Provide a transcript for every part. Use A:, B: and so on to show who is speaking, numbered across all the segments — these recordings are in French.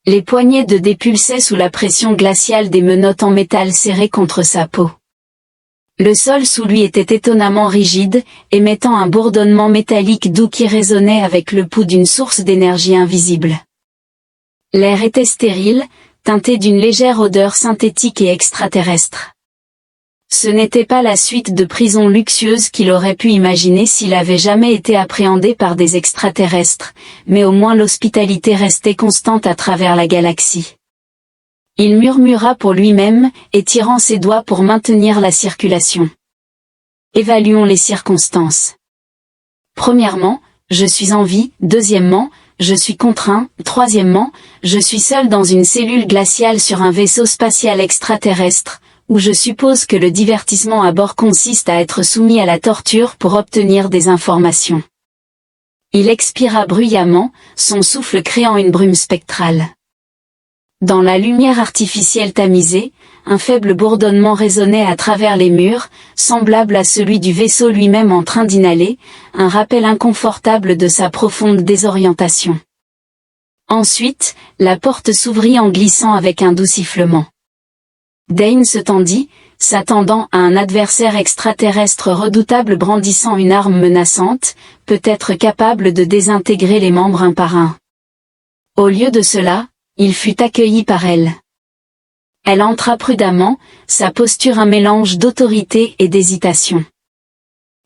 A: Les poignets de dépulsaient sous la pression glaciale des menottes en métal serrées contre sa peau. Le sol sous lui était étonnamment rigide, émettant un bourdonnement métallique doux qui résonnait avec le pouls d'une source d'énergie invisible. L'air était stérile, teinté d'une légère odeur synthétique et extraterrestre. Ce n'était pas la suite de prisons luxueuses qu'il aurait pu imaginer s'il avait jamais été appréhendé par des extraterrestres, mais au moins l'hospitalité restait constante à travers la galaxie. Il murmura pour lui-même, étirant ses doigts pour maintenir la circulation. Évaluons les circonstances. Premièrement, je suis en vie. Deuxièmement, je suis contraint. Troisièmement, je suis seul dans une cellule glaciale sur un vaisseau spatial extraterrestre, où je suppose que le divertissement à bord consiste à être soumis à la torture pour obtenir des informations. Il expira bruyamment, son souffle créant une brume spectrale. Dans la lumière artificielle tamisée, un faible bourdonnement résonnait à travers les murs, semblable à celui du vaisseau lui-même en train d'inhaler, un rappel inconfortable de sa profonde désorientation. Ensuite, la porte s'ouvrit en glissant avec un doux sifflement. Dane se tendit, s'attendant à un adversaire extraterrestre redoutable brandissant une arme menaçante, peut-être capable de désintégrer les membres un par un. Au lieu de cela, il fut accueilli par elle. Elle entra prudemment, sa posture un mélange d'autorité et d'hésitation.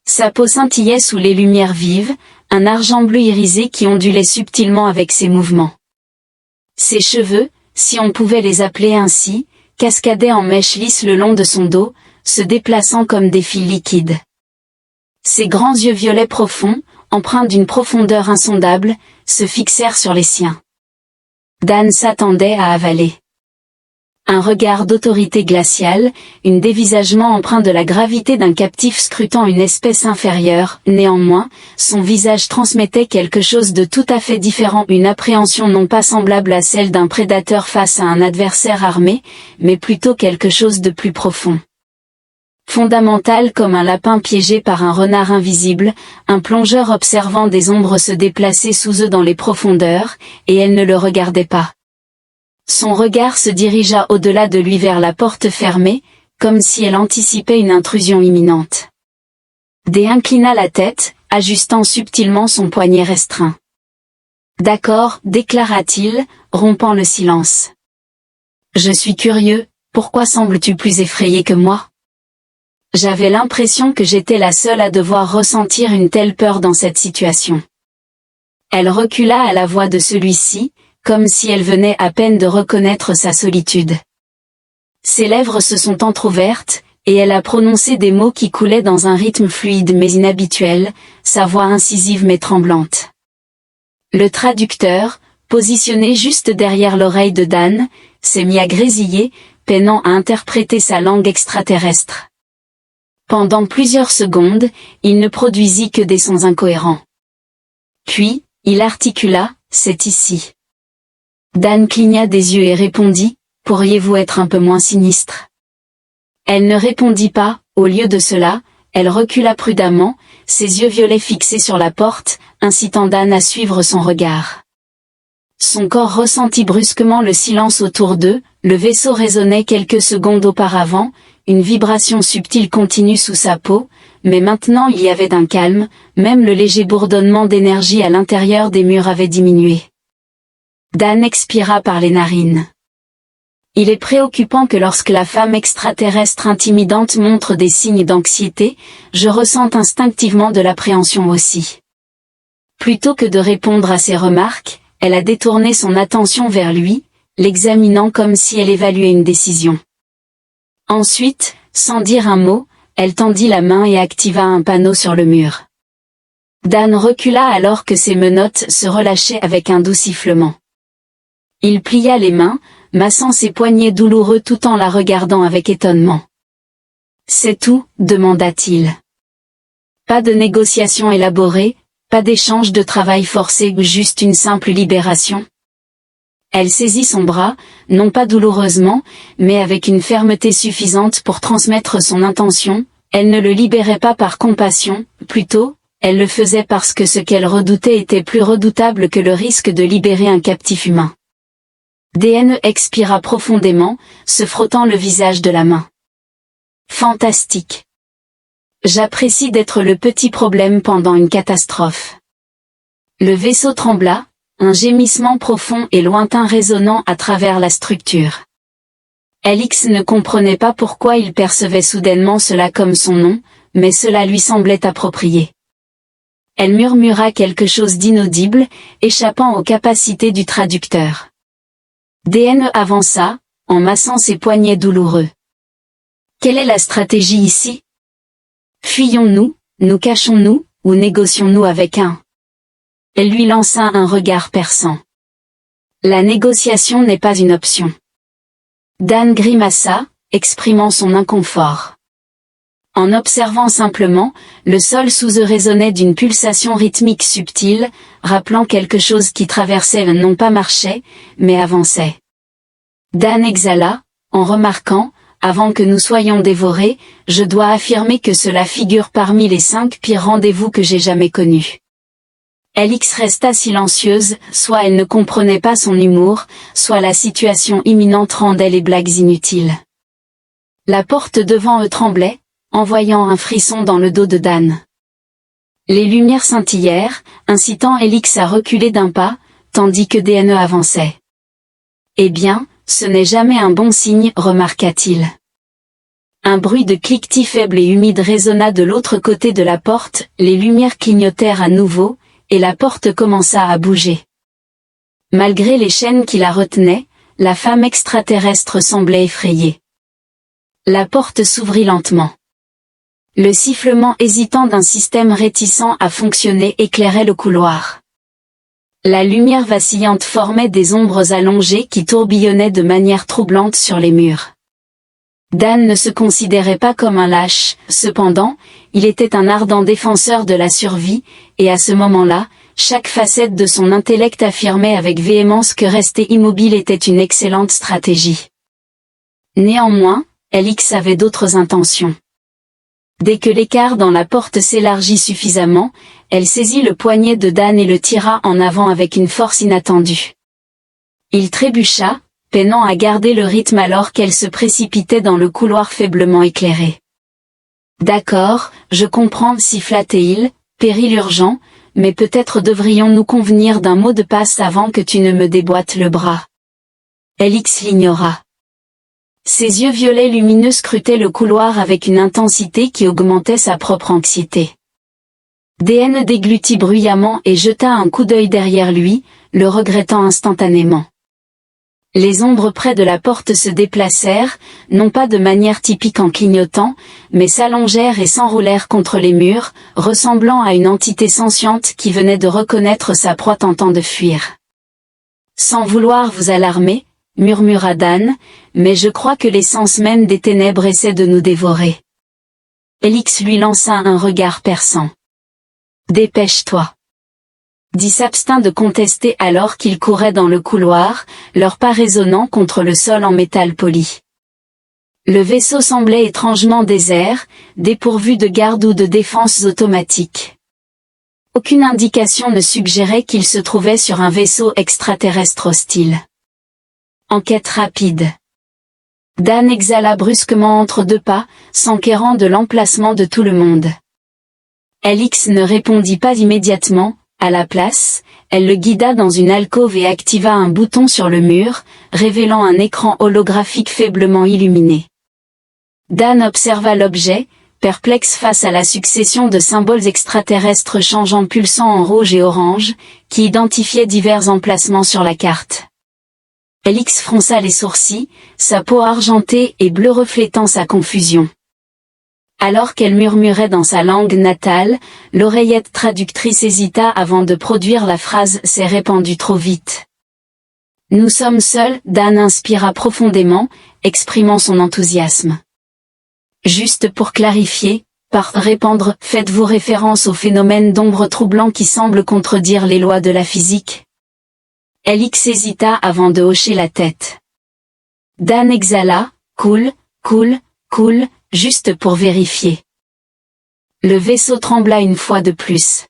A: Sa peau scintillait sous les lumières vives, un argent bleu irisé qui ondulait subtilement avec ses mouvements. Ses cheveux, si on pouvait les appeler ainsi, cascadaient en mèches lisses le long de son dos, se déplaçant comme des fils liquides. Ses grands yeux violets profonds, empreints d'une profondeur insondable, se fixèrent sur les siens. Dan s'attendait à avaler. Un regard d'autorité glaciale, un dévisagement empreint de la gravité d'un captif scrutant une espèce inférieure. Néanmoins, son visage transmettait quelque chose de tout à fait différent, une appréhension non pas semblable à celle d'un prédateur face à un adversaire armé, mais plutôt quelque chose de plus profond. Fondamental comme un lapin piégé par un renard invisible, un plongeur observant des ombres se déplacer sous eux dans les profondeurs, et elle ne le regardait pas. Son regard se dirigea au-delà de lui vers la porte fermée, comme si elle anticipait une intrusion imminente. Dé inclina la tête, ajustant subtilement son poignet restreint. « D'accord, déclara-t-il, rompant le silence. « Je suis curieux, pourquoi sembles-tu plus effrayé que moi ? J'avais l'impression que j'étais la seule à devoir ressentir une telle peur dans cette situation. » Elle recula à la voix de celui-ci, comme si elle venait à peine de reconnaître sa solitude. Ses lèvres se sont entr'ouvertes, et elle a prononcé des mots qui coulaient dans un rythme fluide mais inhabituel, sa voix incisive mais tremblante. Le traducteur, positionné juste derrière l'oreille de Dan, s'est mis à grésiller, peinant à interpréter sa langue extraterrestre. Pendant plusieurs secondes, il ne produisit que des sons incohérents. Puis, il articula, « C'est ici. » Dan cligna des yeux et répondit, « Pourriez-vous être un peu moins sinistre ?» Elle ne répondit pas, au lieu de cela, elle recula prudemment, ses yeux violets fixés sur la porte, incitant Dan à suivre son regard. Son corps ressentit brusquement le silence autour d'eux, le vaisseau résonnait quelques secondes auparavant, une vibration subtile continue sous sa peau, mais maintenant il y avait d'un calme, même le léger bourdonnement d'énergie à l'intérieur des murs avait diminué. Dan expira par les narines. Il est préoccupant que lorsque la femme extraterrestre intimidante montre des signes d'anxiété, je ressente instinctivement de l'appréhension aussi. Plutôt que de répondre à ses remarques, elle a détourné son attention vers lui, l'examinant comme si elle évaluait une décision. Ensuite, sans dire un mot, elle tendit la main et activa un panneau sur le mur. Dan recula alors que ses menottes se relâchaient avec un doux sifflement. Il plia les mains, massant ses poignets douloureux tout en la regardant avec étonnement. « C'est tout ?» demanda-t-il. « Pas de négociation élaborée, pas d'échange de travail forcé ou juste une simple libération ?» Elle saisit son bras, non pas douloureusement, mais avec une fermeté suffisante pour transmettre son intention. Elle ne le libérait pas par compassion, plutôt, elle le faisait parce que ce qu'elle redoutait était plus redoutable que le risque de libérer un captif humain. DN expira profondément, se frottant le visage de la main. Fantastique. J'apprécie d'être le petit problème pendant une catastrophe. Le vaisseau trembla, un gémissement profond et lointain résonnant à travers la structure. Alix ne comprenait pas pourquoi il percevait soudainement cela comme son nom, mais cela lui semblait approprié. Elle murmura quelque chose d'inaudible, échappant aux capacités du traducteur. DN avança, en massant ses poignets douloureux. Quelle est la stratégie ici? Fuyons-nous, nous cachons-nous, ou négocions-nous avec un? Elle lui lança un regard perçant. La négociation n'est pas une option. Dan grimaça, exprimant son inconfort. En observant simplement, le sol sous eux résonnait d'une pulsation rythmique subtile, rappelant quelque chose qui traversait non pas marchait, mais avançait. Dan exhala, en remarquant, avant que nous soyons dévorés, je dois affirmer que cela figure parmi les 5 pires rendez-vous que j'ai jamais connus. Alix resta silencieuse, soit elle ne comprenait pas son humour, soit la situation imminente rendait les blagues inutiles. La porte devant eux tremblait, envoyant un frisson dans le dos de Dan. Les lumières scintillèrent, incitant Alix à reculer d'un pas, tandis que DN avançait. Eh bien, ce n'est jamais un bon signe, remarqua-t-il. Un bruit de cliquetis faible et humide résonna de l'autre côté de la porte, les lumières clignotèrent à nouveau, et la porte commença à bouger. Malgré les chaînes qui la retenaient, la femme extraterrestre semblait effrayée. La porte s'ouvrit lentement. Le sifflement hésitant d'un système réticent à fonctionner éclairait le couloir. La lumière vacillante formait des ombres allongées qui tourbillonnaient de manière troublante sur les murs. Dan ne se considérait pas comme un lâche, cependant, il était un ardent défenseur de la survie, et à ce moment-là, chaque facette de son intellect affirmait avec véhémence que rester immobile était une excellente stratégie. Néanmoins, Alix avait d'autres intentions. Dès que l'écart dans la porte s'élargit suffisamment, elle saisit le poignet de Dan et le tira en avant avec une force inattendue. Il trébucha, peinant à garder le rythme alors qu'elle se précipitait dans le couloir faiblement éclairé. « D'accord, je comprends, siffla Théil, péril urgent, mais peut-être devrions-nous convenir d'un mot de passe avant que tu ne me déboîtes le bras. » Alix l'ignora. Ses yeux violets lumineux scrutaient le couloir avec une intensité qui augmentait sa propre anxiété. DN déglutit bruyamment et jeta un coup d'œil derrière lui, le regrettant instantanément. Les ombres près de la porte se déplacèrent, non pas de manière typique en clignotant, mais s'allongèrent et s'enroulèrent contre les murs, ressemblant à une entité sentiente qui venait de reconnaître sa proie tentant de fuir. « Sans vouloir vous alarmer, » murmura Dan, « mais je crois que l'essence même des ténèbres essaie de nous dévorer. » Alix lui lança un regard perçant. « Dépêche-toi. » Dit s'abstint de contester alors qu'ils couraient dans le couloir, leurs pas résonnant contre le sol en métal poli. Le vaisseau semblait étrangement désert, dépourvu de garde ou de défense automatique. Aucune indication ne suggérait qu'il se trouvait sur un vaisseau extraterrestre hostile. Enquête rapide. Dan exhala brusquement entre 2 pas, s'enquérant de l'emplacement de tout le monde. Alix ne répondit pas immédiatement. À la place, elle le guida dans une alcôve et activa un bouton sur le mur, révélant un écran holographique faiblement illuminé. Dan observa l'objet, perplexe face à la succession de symboles extraterrestres changeant pulsant en rouge et orange, qui identifiaient divers emplacements sur la carte. Alix fronça les sourcils, sa peau argentée et bleue reflétant sa confusion. Alors qu'elle murmurait dans sa langue natale, l'oreillette traductrice hésita avant de produire la phrase « s'est répandue trop vite ». Nous sommes seuls, Dan inspira profondément, exprimant son enthousiasme. Juste pour clarifier, par répandre, faites-vous référence au phénomène d'ombre troublant qui semble contredire les lois de la physique? Alix hésita avant de hocher la tête. Dan exhala, cool, juste pour vérifier. Le vaisseau trembla une fois de plus.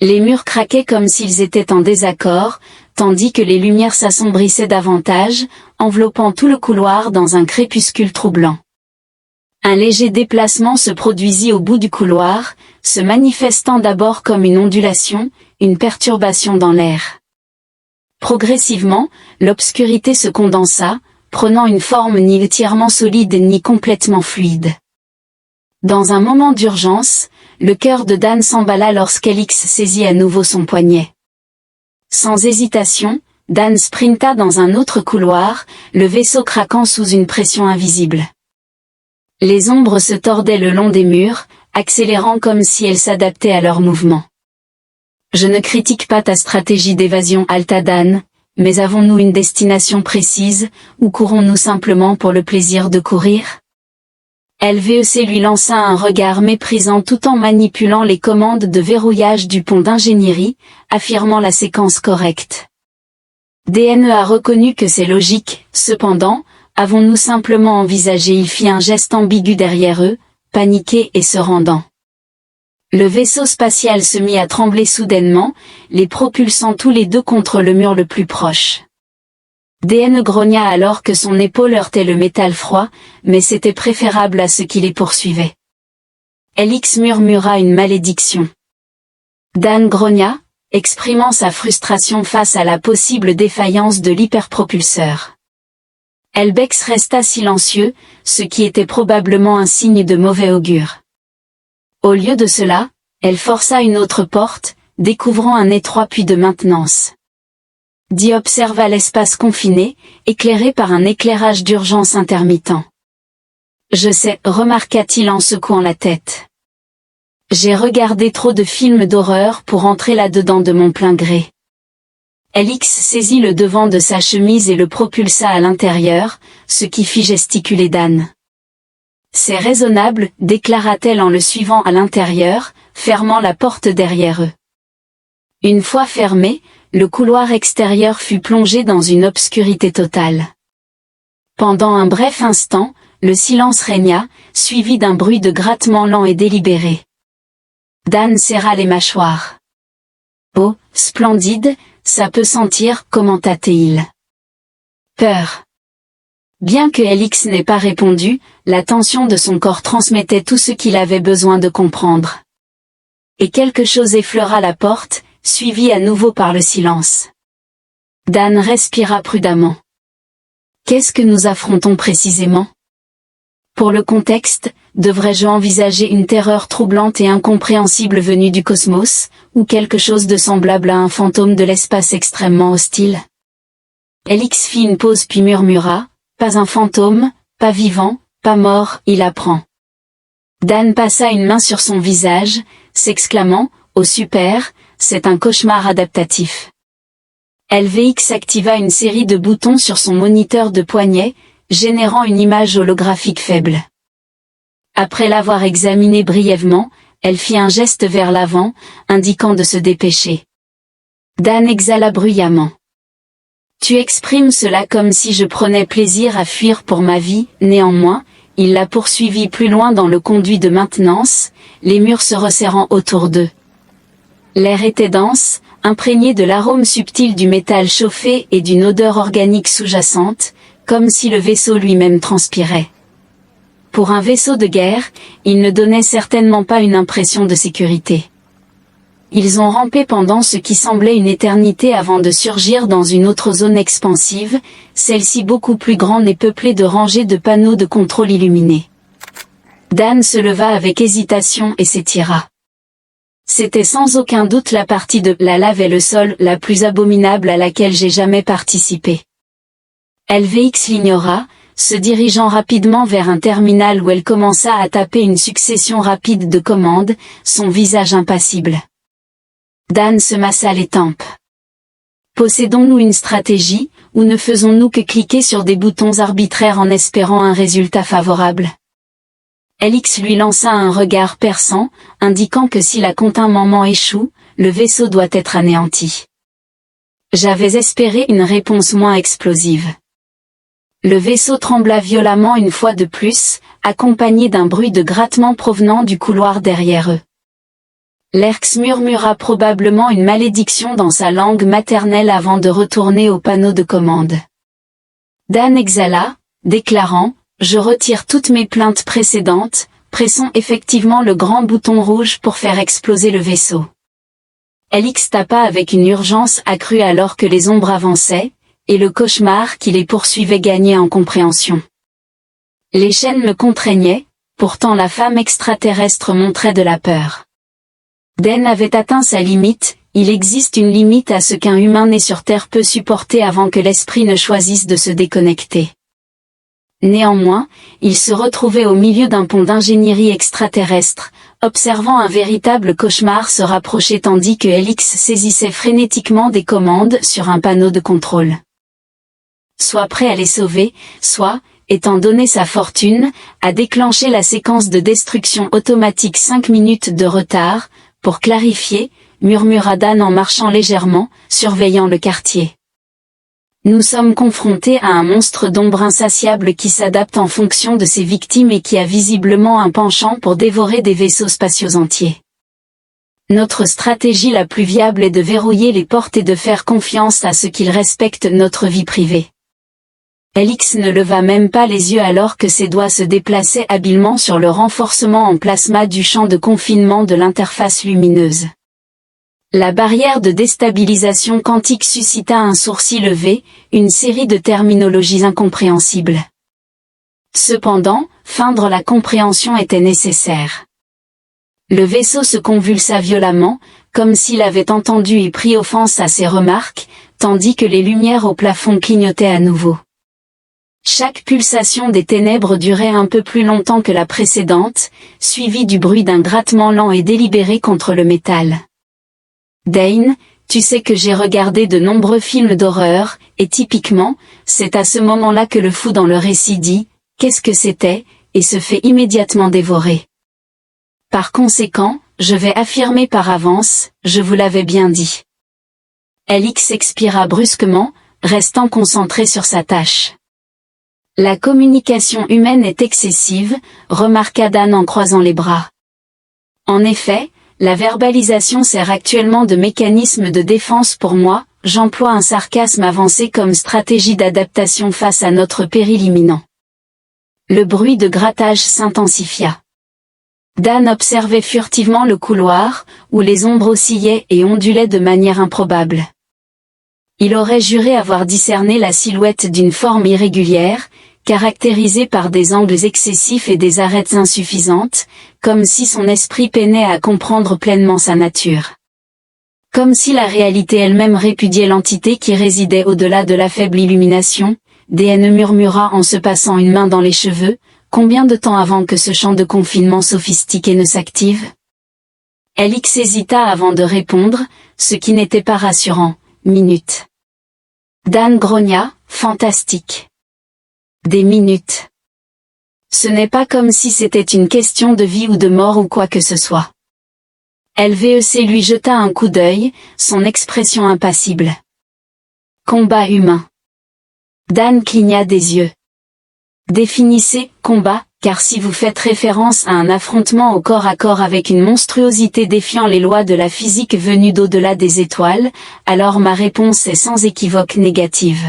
A: Les murs craquaient comme s'ils étaient en désaccord, tandis que les lumières s'assombrissaient davantage, enveloppant tout le couloir dans un crépuscule troublant. Un léger déplacement se produisit au bout du couloir, se manifestant d'abord comme une ondulation, une perturbation dans l'air. Progressivement, l'obscurité se condensa, prenant une forme ni entièrement solide ni complètement fluide. Dans un moment d'urgence, le cœur de Dan s'emballa lorsqu'Elix saisit à nouveau son poignet. Sans hésitation, Dan sprinta dans un autre couloir, le vaisseau craquant sous une pression invisible. Les ombres se tordaient le long des murs, accélérant comme si elles s'adaptaient à leurs mouvements. Je ne critique pas ta stratégie d'évasion, halta Dan, mais avons-nous une destination précise, ou courons-nous simplement pour le plaisir de courir? LVEC lui lança un regard méprisant tout en manipulant les commandes de verrouillage du pont d'ingénierie, affirmant la séquence correcte. DNE a reconnu que c'est logique, cependant, avons-nous simplement envisagé? Il fit un geste ambigu derrière eux, paniqué et se rendant. Le vaisseau spatial se mit à trembler soudainement, les propulsant tous les deux contre le mur le plus proche. DN grogna alors que son épaule heurtait le métal froid, mais c'était préférable à ce qui les poursuivait. Elix murmura une malédiction. Dan grogna, exprimant sa frustration face à la possible défaillance de l'hyperpropulseur. Elbex resta silencieux, ce qui était probablement un signe de mauvais augure. Au lieu de cela, elle força une autre porte, découvrant un étroit puits de maintenance. Dee observa l'espace confiné, éclairé par un éclairage d'urgence intermittent. Je sais, remarqua-t-il en secouant la tête. J'ai regardé trop de films d'horreur pour entrer là-dedans de mon plein gré. Elix saisit le devant de sa chemise et le propulsa à l'intérieur, ce qui fit gesticuler Dan. C'est raisonnable, déclara-t-elle en le suivant à l'intérieur, fermant la porte derrière eux. Une fois fermé, le couloir extérieur fut plongé dans une obscurité totale. Pendant un bref instant, le silence régna, suivi d'un bruit de grattement lent et délibéré. Dan serra les mâchoires. Oh, splendide, ça peut sentir, commenta-t-il. Peur. Bien que Elix n'ait pas répondu, la tension de son corps transmettait tout ce qu'il avait besoin de comprendre. Et quelque chose effleura la porte, suivi à nouveau par le silence. Dan respira prudemment. Qu'est-ce que nous affrontons précisément? Pour le contexte, devrais-je envisager une terreur troublante et incompréhensible venue du cosmos, ou quelque chose de semblable à un fantôme de l'espace extrêmement hostile? Elix fit une pause puis murmura, pas un fantôme, pas vivant, pas mort, il apprend. Dan passa une main sur son visage, s'exclamant, oh super, c'est un cauchemar adaptatif. LVX activa une série de boutons sur son moniteur de poignet, générant une image holographique faible. Après l'avoir examinée brièvement, elle fit un geste vers l'avant, indiquant de se dépêcher. Dan exhala bruyamment. Tu exprimes cela comme si je prenais plaisir à fuir pour ma vie, néanmoins, il la poursuivit plus loin dans le conduit de maintenance, les murs se resserrant autour d'eux. L'air était dense, imprégné de l'arôme subtil du métal chauffé et d'une odeur organique sous-jacente, comme si le vaisseau lui-même transpirait. Pour un vaisseau de guerre, il ne donnait certainement pas une impression de sécurité. Ils ont rampé pendant ce qui semblait une éternité avant de surgir dans une autre zone expansive, celle-ci beaucoup plus grande et peuplée de rangées de panneaux de contrôle illuminés. Dan se leva avec hésitation et s'étira. C'était sans aucun doute la partie de la lave et le sol la plus abominable à laquelle j'ai jamais participé. LVX l'ignora, se dirigeant rapidement vers un terminal où elle commença à taper une succession rapide de commandes, son visage impassible. Dan se massa les tempes. Possédons-nous une stratégie, ou ne faisons-nous que cliquer sur des boutons arbitraires en espérant un résultat favorable? Elix lui lança un regard perçant, indiquant que si la contingentement échoue, le vaisseau doit être anéanti. J'avais espéré une réponse moins explosive. Le vaisseau trembla violemment une fois de plus, accompagné d'un bruit de grattement provenant du couloir derrière eux. Lerx murmura probablement une malédiction dans sa langue maternelle avant de retourner au panneau de commande. Dan exhala, déclarant « Je retire toutes mes plaintes précédentes, pressons effectivement le grand bouton rouge pour faire exploser le vaisseau. » Helix tapa avec une urgence accrue alors que les ombres avançaient, et le cauchemar qui les poursuivait gagnait en compréhension. Les chaînes me contraignaient, pourtant la femme extraterrestre montrait de la peur. Dan avait atteint sa limite, il existe une limite à ce qu'un humain né sur Terre peut supporter avant que l'esprit ne choisisse de se déconnecter. Néanmoins, il se retrouvait au milieu d'un pont d'ingénierie extraterrestre, observant un véritable cauchemar se rapprocher tandis que Helix saisissait frénétiquement des commandes sur un panneau de contrôle. Soit prêt à les sauver, soit, étant donné sa fortune, à déclencher la séquence de destruction automatique 5 minutes de retard, pour clarifier, murmura Dan en marchant légèrement, surveillant le quartier. Nous sommes confrontés à un monstre d'ombre insatiable qui s'adapte en fonction de ses victimes et qui a visiblement un penchant pour dévorer des vaisseaux spatiaux entiers. Notre stratégie la plus viable est de verrouiller les portes et de faire confiance à ce qu'il respecte notre vie privée. Helix ne leva même pas les yeux alors que ses doigts se déplaçaient habilement sur le renforcement en plasma du champ de confinement de l'interface lumineuse. La barrière de déstabilisation quantique suscita un sourcil levé, une série de terminologies incompréhensibles. Cependant, feindre la compréhension était nécessaire. Le vaisseau se convulsa violemment, comme s'il avait entendu et pris offense à ses remarques, tandis que les lumières au plafond clignotaient à nouveau. Chaque pulsation des ténèbres durait un peu plus longtemps que la précédente, suivie du bruit d'un grattement lent et délibéré contre le métal. Dane, tu sais que j'ai regardé de nombreux films d'horreur, et typiquement, c'est à ce moment-là que le fou dans le récit dit « Qu'est-ce que c'était ?» et se fait immédiatement dévorer. Par conséquent, je vais affirmer par avance, je vous l'avais bien dit. Helix expira brusquement, restant concentré sur sa tâche. La communication humaine est excessive, remarqua Dan en croisant les bras. En effet, la verbalisation sert actuellement de mécanisme de défense pour moi, j'emploie un sarcasme avancé comme stratégie d'adaptation face à notre péril imminent. Le bruit de grattage s'intensifia. Dan observait furtivement le couloir, où les ombres oscillaient et ondulaient de manière improbable. Il aurait juré avoir discerné la silhouette d'une forme irrégulière, caractérisée par des angles excessifs et des arêtes insuffisantes, comme si son esprit peinait à comprendre pleinement sa nature. Comme si la réalité elle-même répudiait l'entité qui résidait au-delà de la faible illumination, DN murmura en se passant une main dans les cheveux, combien de temps avant que ce champ de confinement sophistiqué ne s'active? Helix hésita avant de répondre, ce qui n'était pas rassurant, minutes. Dan grogna, fantastique. Des minutes. Ce n'est pas comme si c'était une question de vie ou de mort ou quoi que ce soit. LVEC lui jeta un coup d'œil, son expression impassible. Combat humain. Dan cligna des yeux. Définissez « combat », car si vous faites référence à un affrontement au corps à corps avec une monstruosité défiant les lois de la physique venue d'au-delà des étoiles, alors ma réponse est sans équivoque négative.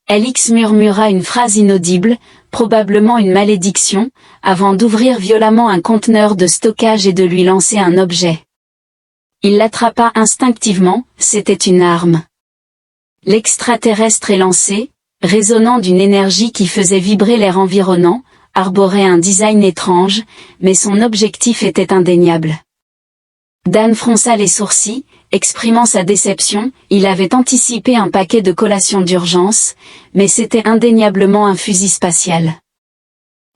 A: Helix murmura une phrase inaudible, probablement une malédiction, avant d'ouvrir violemment un conteneur de stockage et de lui lancer un objet. Il l'attrapa instinctivement, c'était une arme. L'extraterrestre élancé, résonnant d'une énergie qui faisait vibrer l'air environnant, arborait un design étrange, mais son objectif était indéniable. Dan fronça les sourcils, exprimant sa déception, il avait anticipé un paquet de collations d'urgence, mais c'était indéniablement un fusil spatial.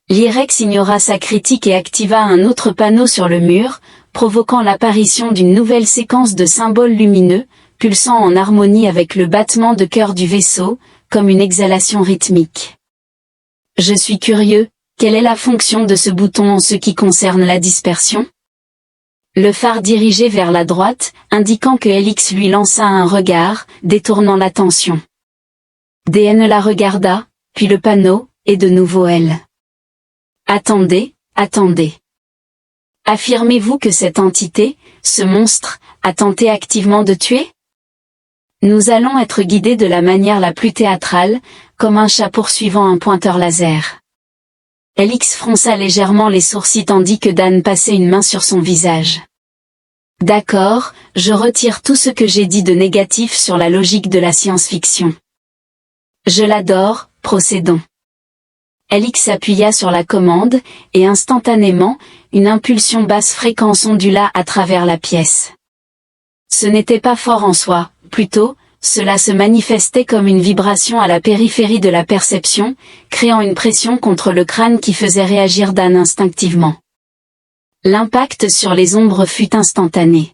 A: L'Irex ignora sa critique et activa un autre panneau sur le mur, provoquant l'apparition d'une nouvelle séquence de symboles lumineux, pulsant en harmonie avec le battement de cœur du vaisseau, comme une exhalation rythmique. Je suis curieux, quelle est la fonction de ce bouton en ce qui concerne la dispersion? Le phare dirigé vers la droite, indiquant que Helix lui lança un regard, détournant l'attention. DN la regarda, puis le panneau, et de nouveau elle. Attendez, attendez. Affirmez-vous que cette entité, ce monstre, a tenté activement de tuer? Nous allons être guidés de la manière la plus théâtrale, comme un chat poursuivant un pointeur laser. Alix fronça légèrement les sourcils tandis que Dan passait une main sur son visage. D'accord, je retire tout ce que j'ai dit de négatif sur la logique de la science-fiction. Je l'adore, procédons. Alix appuya sur la commande, et instantanément, une impulsion basse fréquence ondula à travers la pièce. Ce n'était pas fort en soi, plutôt, cela se manifestait comme une vibration à la périphérie de la perception, créant une pression contre le crâne qui faisait réagir Dan instinctivement. L'impact sur les ombres fut instantané.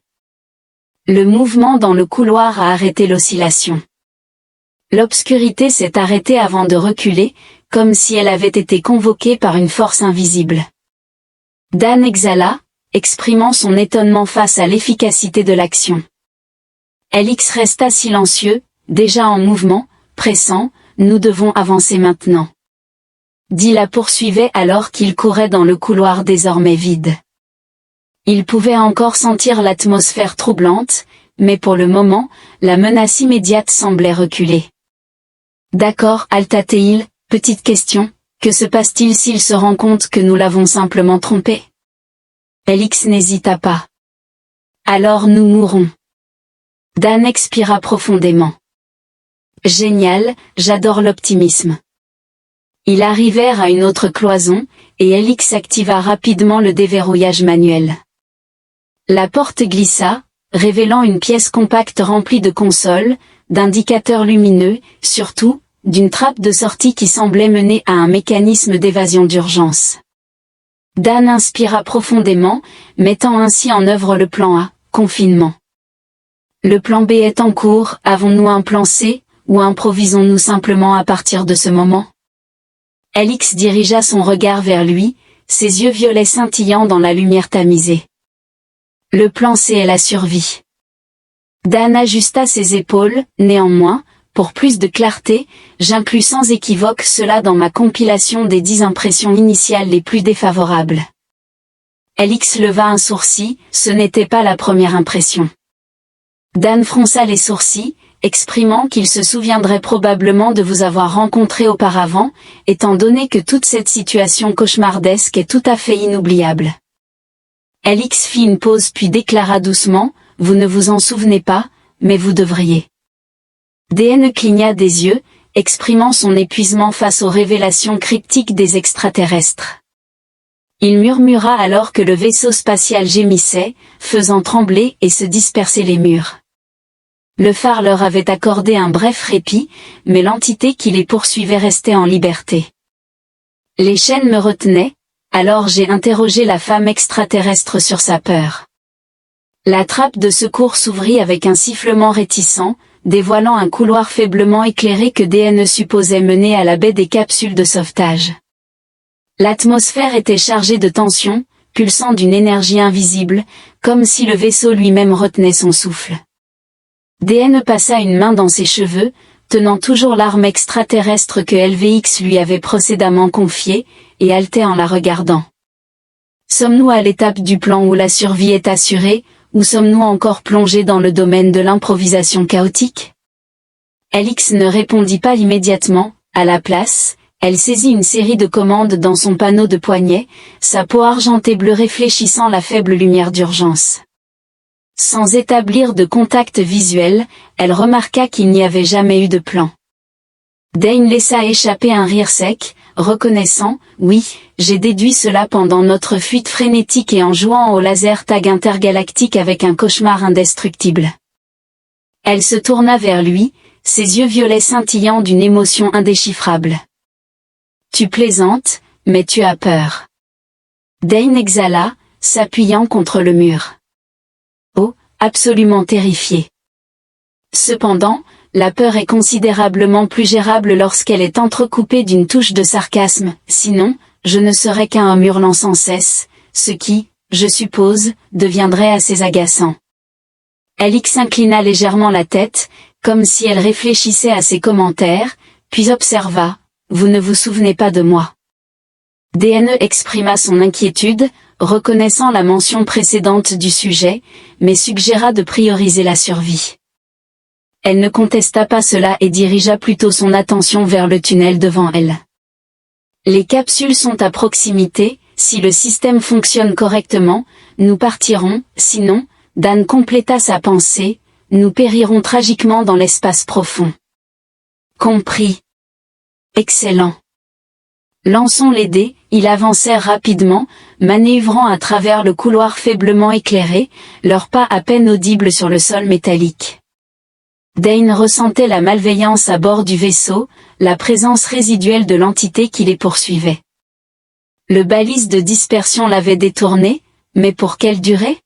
A: Le mouvement dans le couloir a arrêté l'oscillation. L'obscurité s'est arrêtée avant de reculer, comme si elle avait été convoquée par une force invisible. Dan exhala, exprimant son étonnement face à l'efficacité de l'action. Alix resta silencieux, déjà en mouvement, pressant, « Nous devons avancer maintenant. » Dee la poursuivait alors qu'il courait dans le couloir désormais vide. Il pouvait encore sentir l'atmosphère troublante, mais pour le moment, la menace immédiate semblait reculer. D'accord, Altateil, petite question, que se passe-t-il s'il se rend compte que nous l'avons simplement trompé? Alix n'hésita pas. Alors nous mourrons. Dan expira profondément. Génial, j'adore l'optimisme. Ils arrivèrent à une autre cloison, et Alix activa rapidement le déverrouillage manuel. La porte glissa, révélant une pièce compacte remplie de consoles, d'indicateurs lumineux, surtout, d'une trappe de sortie qui semblait mener à un mécanisme d'évasion d'urgence. Dan inspira profondément, mettant ainsi en œuvre le plan A, confinement. Le plan B est en cours, avons-nous un plan C, ou improvisons-nous simplement à partir de ce moment? Alix dirigea son regard vers lui, ses yeux violets scintillant dans la lumière tamisée. Le plan C est la survie. Dan ajusta ses épaules, néanmoins, pour plus de clarté, j'inclus sans équivoque cela dans ma compilation des 10 impressions initiales les plus défavorables. Alix leva un sourcil, ce n'était pas la première impression. Dan fronça les sourcils, exprimant qu'il se souviendrait probablement de vous avoir rencontré auparavant, étant donné que toute cette situation cauchemardesque est tout à fait inoubliable. Alix fit une pause puis déclara doucement, « Vous ne vous en souvenez pas, mais vous devriez. » DN cligna des yeux, exprimant son épuisement face aux révélations cryptiques des extraterrestres. Il murmura alors que le vaisseau spatial gémissait, faisant trembler et se disperser les murs. Le phare leur avait accordé un bref répit, mais l'entité qui les poursuivait restait en liberté. Les chaînes me retenaient, alors j'ai interrogé la femme extraterrestre sur sa peur. La trappe de secours s'ouvrit avec un sifflement réticent, dévoilant un couloir faiblement éclairé que DN supposait mener à la baie des capsules de sauvetage. L'atmosphère était chargée de tension, pulsant d'une énergie invisible, comme si le vaisseau lui-même retenait son souffle. DN passa une main dans ses cheveux, tenant toujours l'arme extraterrestre que LVX lui avait précédemment confiée, et haletait en la regardant. Sommes-nous à l'étape du plan où la survie est assurée, ou sommes-nous encore plongés dans le domaine de l'improvisation chaotique? Alix ne répondit pas immédiatement, à la place, elle saisit une série de commandes dans son panneau de poignet, sa peau argentée bleue réfléchissant la faible lumière d'urgence. Sans établir de contact visuel, elle remarqua qu'il n'y avait jamais eu de plan. Dane laissa échapper un rire sec, reconnaissant, « Oui, j'ai déduit cela pendant notre fuite frénétique et en jouant au laser tag intergalactique avec un cauchemar indestructible. » Elle se tourna vers lui, ses yeux violets scintillant d'une émotion indéchiffrable. « Tu plaisantes, mais tu as peur. » Dane exhala, s'appuyant contre le mur. Oh, absolument terrifié. Cependant, la peur est considérablement plus gérable lorsqu'elle est entrecoupée d'une touche de sarcasme, sinon, je ne serais qu'un homme hurlant sans cesse, ce qui, je suppose, deviendrait assez agaçant. Alix inclina légèrement la tête, comme si elle réfléchissait à ses commentaires, puis observa, « Vous ne vous souvenez pas de moi. » DNE exprima son inquiétude, reconnaissant la mention précédente du sujet, mais suggéra de prioriser la survie. Elle ne contesta pas cela et dirigea plutôt son attention vers le tunnel devant elle. Les capsules sont à proximité, si le système fonctionne correctement, nous partirons, sinon, Dan compléta sa pensée, nous périrons tragiquement dans l'espace profond. Compris. Excellent. Lançons les dés, ils avancèrent rapidement, manœuvrant à travers le couloir faiblement éclairé, leurs pas à peine audibles sur le sol métallique. Dane ressentait la malveillance à bord du vaisseau, la présence résiduelle de l'entité qui les poursuivait. Le balise de dispersion l'avait détourné, mais pour quelle durée?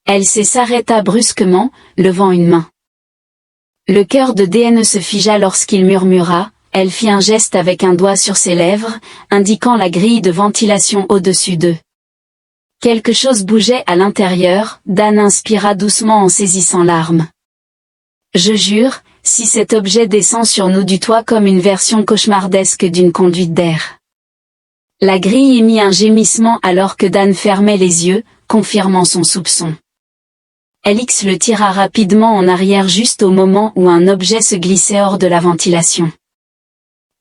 A: Elle s'arrêta brusquement, levant une main. Le cœur de DN se figea lorsqu'il murmura, elle fit un geste avec un doigt sur ses lèvres, indiquant la grille de ventilation au-dessus d'eux. Quelque chose bougeait à l'intérieur, Dan inspira doucement en saisissant l'arme. Je jure, si cet objet descend sur nous du toit comme une version cauchemardesque d'une conduite d'air. La grille émit un gémissement alors que Dan fermait les yeux, confirmant son soupçon. Elix le tira rapidement en arrière juste au moment où un objet se glissait hors de la ventilation.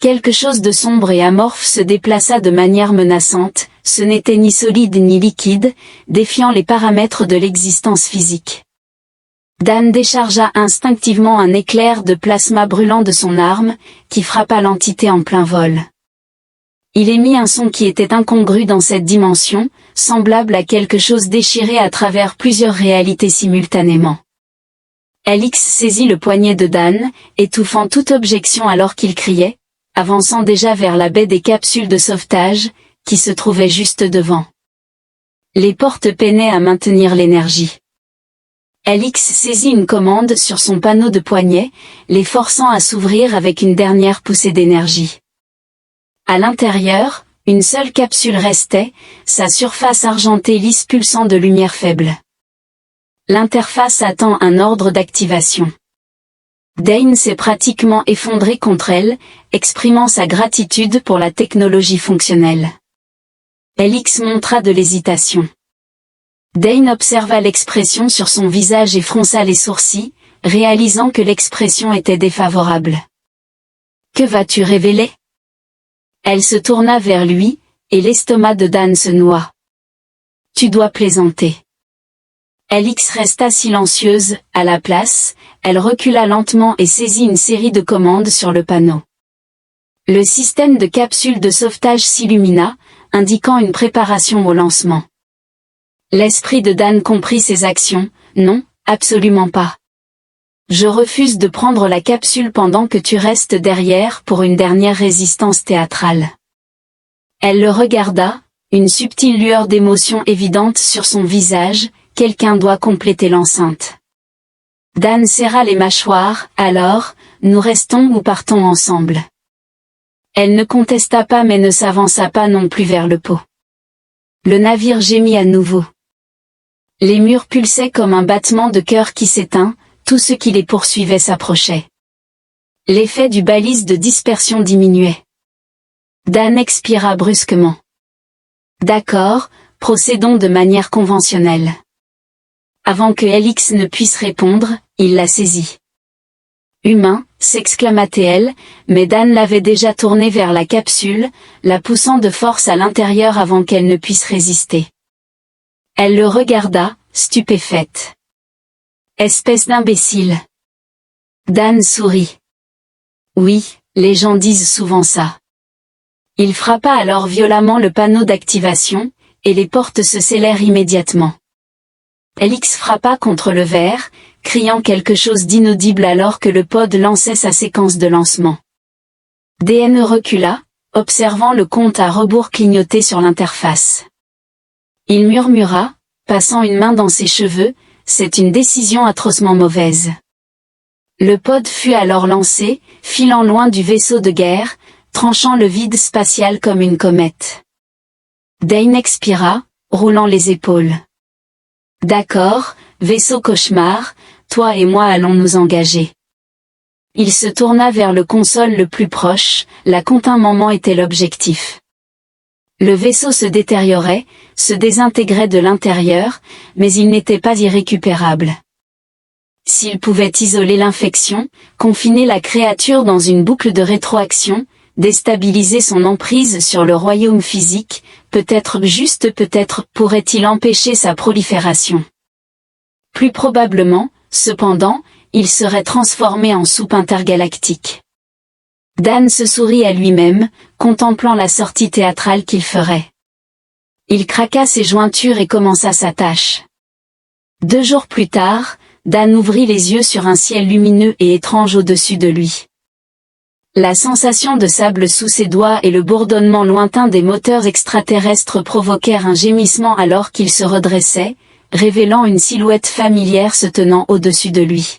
A: Quelque chose de sombre et amorphe se déplaça de manière menaçante, ce n'était ni solide ni liquide, défiant les paramètres de l'existence physique. Dan déchargea instinctivement un éclair de plasma brûlant de son arme, qui frappa l'entité en plein vol. Il émit un son qui était incongru dans cette dimension, semblable à quelque chose déchiré à travers plusieurs réalités simultanément. Elix saisit le poignet de Dan, étouffant toute objection alors qu'il criait, avançant déjà vers la baie des capsules de sauvetage, qui se trouvait juste devant. Les portes peinaient à maintenir l'énergie. Elix saisit une commande sur son panneau de poignet, les forçant à s'ouvrir avec une dernière poussée d'énergie. À l'intérieur, une seule capsule restait, sa surface argentée lisse pulsant de lumière faible. L'interface attend un ordre d'activation. Dane s'est pratiquement effondré contre elle, exprimant sa gratitude pour la technologie fonctionnelle. Elix montra de l'hésitation. Dane observa l'expression sur son visage et fronça les sourcils, réalisant que l'expression était défavorable. « Que vas-tu révéler ?» Elle se tourna vers lui, et l'estomac de Dan se noua. « Tu dois plaisanter. » Elix resta silencieuse, à la place, elle recula lentement et saisit une série de commandes sur le panneau. Le système de capsules de sauvetage s'illumina, indiquant une préparation au lancement. L'esprit de Dan comprit ses actions, non, absolument pas. Je refuse de prendre la capsule pendant que tu restes derrière pour une dernière résistance théâtrale. Elle le regarda, une subtile lueur d'émotion évidente sur son visage, quelqu'un doit compléter l'enceinte. Dan serra les mâchoires, alors, nous restons ou partons ensemble. Elle ne contesta pas mais ne s'avança pas non plus vers le pot. Le navire gémit à nouveau. Les murs pulsaient comme un battement de cœur qui s'éteint, tout ce qui les poursuivait s'approchait. L'effet du balise de dispersion diminuait. Dan expira brusquement. D'accord, procédons de manière conventionnelle. Avant que Elix ne puisse répondre, il la saisit. Humain, s'exclama-t-elle, mais Dan l'avait déjà tournée vers la capsule, la poussant de force à l'intérieur avant qu'elle ne puisse résister. Elle le regarda, stupéfaite. Espèce d'imbécile. Dan sourit. Oui, les gens disent souvent ça. Il frappa alors violemment le panneau d'activation, et les portes se scellèrent immédiatement. Elix frappa contre le verre, criant quelque chose d'inaudible alors que le pod lançait sa séquence de lancement. DN recula, observant le compte à rebours clignoter sur l'interface. Il murmura, passant une main dans ses cheveux, c'est une décision atrocement mauvaise. Le pod fut alors lancé, filant loin du vaisseau de guerre, tranchant le vide spatial comme une comète. Dane expira, roulant les épaules. D'accord, vaisseau cauchemar, toi et moi allons nous engager. Il se tourna vers le console le plus proche, la contin-moment était l'objectif. Le vaisseau se détériorait, se désintégrait de l'intérieur, mais il n'était pas irrécupérable. S'il pouvait isoler l'infection, confiner la créature dans une boucle de rétroaction, déstabiliser son emprise sur le royaume physique, peut-être pourrait-il empêcher sa prolifération. Plus probablement, cependant, il serait transformé en soupe intergalactique. Dan se sourit à lui-même, contemplant la sortie théâtrale qu'il ferait. Il craqua ses jointures et commença sa tâche. 2 jours plus tard, Dan ouvrit les yeux sur un ciel lumineux et étrange au-dessus de lui. La sensation de sable sous ses doigts et le bourdonnement lointain des moteurs extraterrestres provoquèrent un gémissement alors qu'il se redressait, révélant une silhouette familière se tenant au-dessus de lui.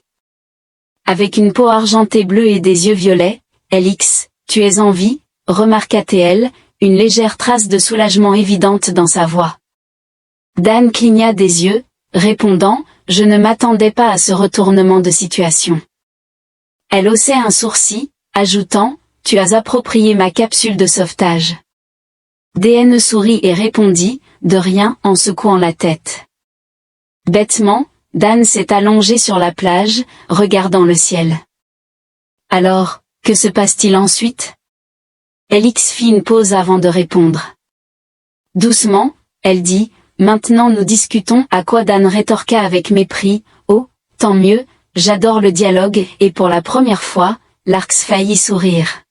A: Avec une peau argentée bleue et des yeux violets, « Elix, tu es en vie ?» remarqua TL, une légère trace de soulagement évidente dans sa voix. Dan cligna des yeux, répondant « Je ne m'attendais pas à ce retournement de situation. » Elle haussait un sourcil, ajoutant « Tu as approprié ma capsule de sauvetage. » DN sourit et répondit « De rien » en secouant la tête. Bêtement, Dan s'est allongé sur la plage, regardant le ciel. Alors, que se passe-t-il ensuite? Elix fit une pause avant de répondre. Doucement, elle dit, maintenant nous discutons, à quoi Dan rétorqua avec mépris, oh, tant mieux, j'adore le dialogue, et pour la première fois, Larx faillit sourire.